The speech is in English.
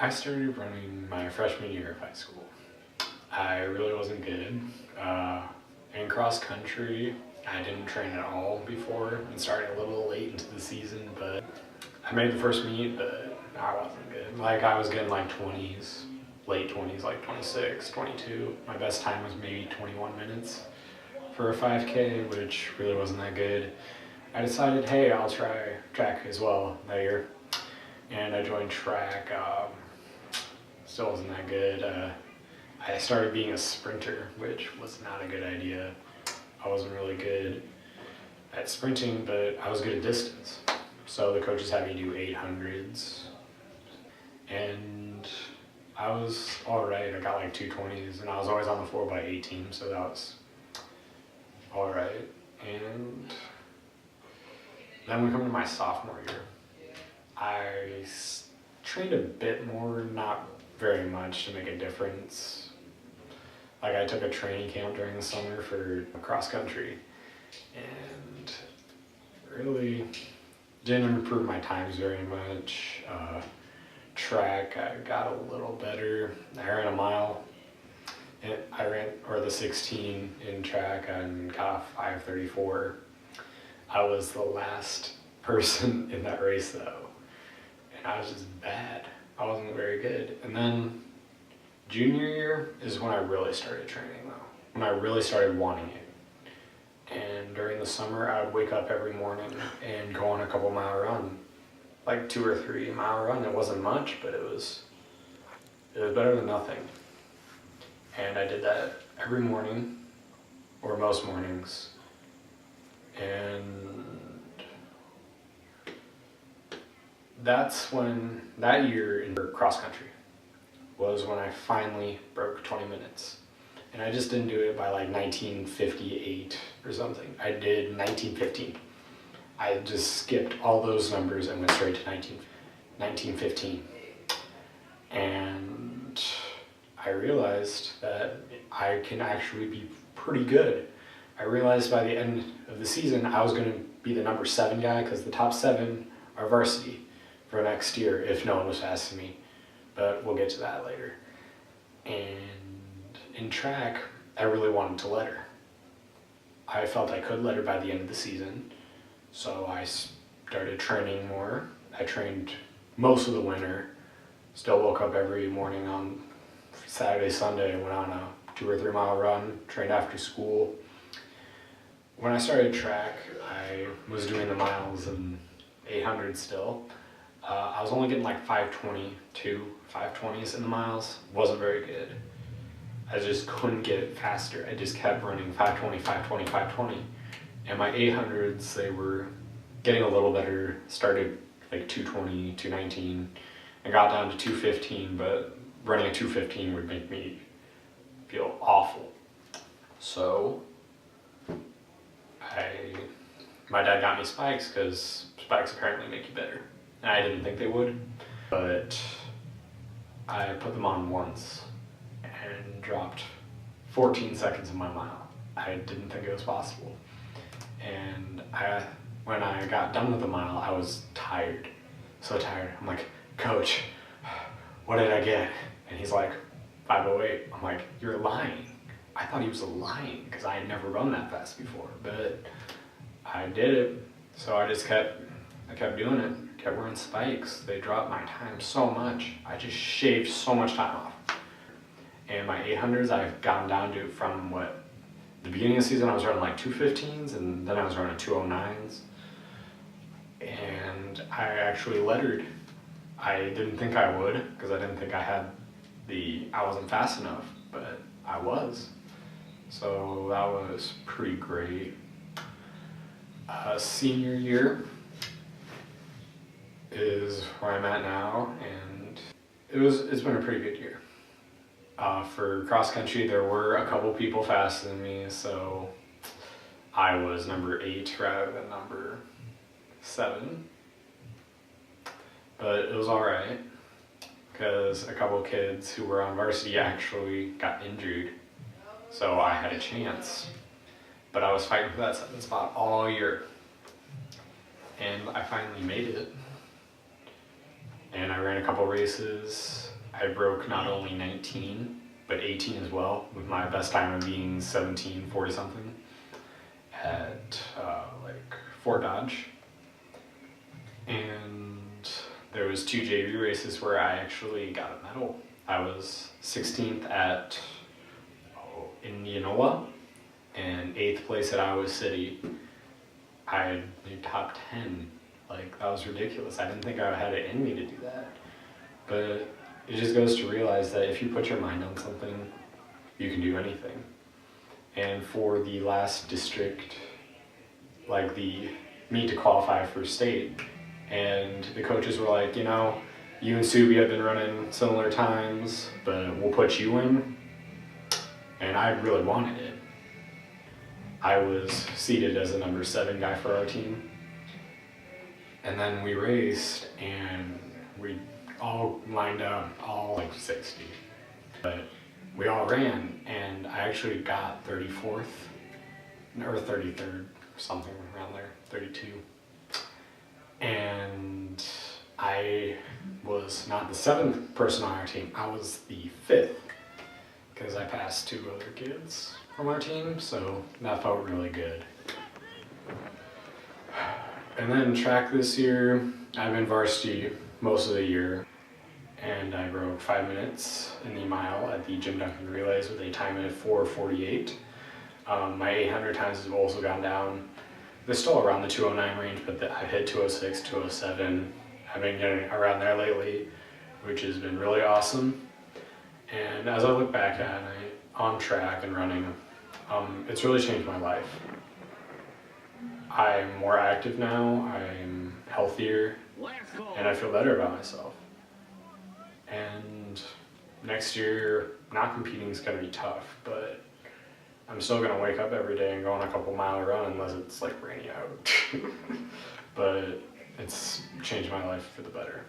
I started running my freshman year of high school. I really wasn't good. In cross country, I didn't train at all before and started a little late into the season, but I made the first meet, but I wasn't good. Like I was getting like 20s, late 20s, like 26, 22. My best time was maybe 21 minutes for a 5K, which really wasn't that good. I decided, hey, I'll try track as well that year. And I joined track. Still wasn't that good. I started being a sprinter, which was not a good idea. I wasn't really good at sprinting, but I was good at distance. So the coaches had me do 800s. And I was all right. I got like 220s, and I was always on the 4x8 team, so that was all right. And then we come to my sophomore year. I trained a bit more, not very much to make a difference. Like I took a training camp during the summer for cross country and really didn't improve my times very much. Track, I got a little better. I ran a mile. Or the 16 in track and got a 5:34. I was the last person in that race though. And I was just bad. I wasn't very good. And then junior year is when I really started training though. When I really started wanting it. And during the summer, I would wake up every morning and go on a couple mile run. Like 2 or 3 mile run. It wasn't much, but it was better than nothing. And I did that every morning, or most mornings. And that's when, that year in cross country was when I finally broke 20 minutes. And I just didn't do it by like 1958 or something. I did 1915. I just skipped all those numbers and went straight to 1915. And I realized that I can actually be pretty good. I realized by the end of the season I was going to be the number 7 guy because the top 7 are varsity for next year if no one was asking me, but we'll get to that later. And in track, I really wanted to letter. I felt I could letter by the end of the season, so I started training more. I trained most of the winter, still woke up every morning on Saturday, Sunday, went on a 2 or 3 mile run, trained after school. When I started track, I was doing the miles and 800 still. I was only getting like 520s in the miles. Wasn't very good. I just couldn't get it faster. I just kept running 520. And my 800s, they were getting a little better. Started like 220, 219, and got down to 215, but running a 215 would make me feel awful. So my dad got me spikes because spikes apparently make you better. And I didn't think they would, but I put them on once and dropped 14 seconds in my mile. I didn't think it was possible. And when I got done with the mile, I was tired, so tired. I'm like, Coach, what did I get? And he's like, 5:08. I'm like, you're lying. I thought he was lying because I had never run that fast before, but I did it. So I kept doing it, kept wearing spikes. They dropped my time so much. I just shaved so much time off. And my 800s, I've gone down to from the beginning of the season, I was running like 215s, and then I was running 209s. And I actually lettered. I didn't think I would, because I didn't think I wasn't fast enough, but I was. So that was pretty great. Senior year is where I'm at now, and it's been a pretty good year. For cross country, there were a couple people faster than me, so I was number 8 rather than number 7. But it was alright, because a couple kids who were on varsity actually got injured, so I had a chance. But I was fighting for that 7th spot all year, and I finally made it. And I ran a couple races, I broke not only 19, but 18 as well, with my best time of being 17:40 something at like Fort Dodge. And there was 2 JV races where I actually got a medal. I was 16th at Indianola and 8th place at Iowa City. I made top 10. Like, that was ridiculous. I didn't think I had it in me to do that. But it just goes to realize that if you put your mind on something, you can do anything. And for the last district, like the meet to qualify for state, and the coaches were like, you know, you and Subi have been running similar times, but we'll put you in. And I really wanted it. I was seated as the number 7 guy for our team. And then we raced, and we all lined up, all like 60. But we all ran, and I actually got 34th, or 33rd, something around there, 32. And I was not the 7th person on our team, I was the 5th, because I passed 2 other kids from our team, so that felt really good. And then track this year, I've been varsity most of the year, and I broke 5 minutes in the mile at the Jim Duncan Relays with a time at 4:48. My 800 times have also gone down. They're still around the 209 range, but I've hit 206, 207. I've been getting around there lately, which has been really awesome. And as I look back at it, on track and running, it's really changed my life. I'm more active now, I'm healthier, and I feel better about myself. And next year, not competing is going to be tough, but I'm still going to wake up every day and go on a couple mile run unless it's like rainy out. But it's changed my life for the better.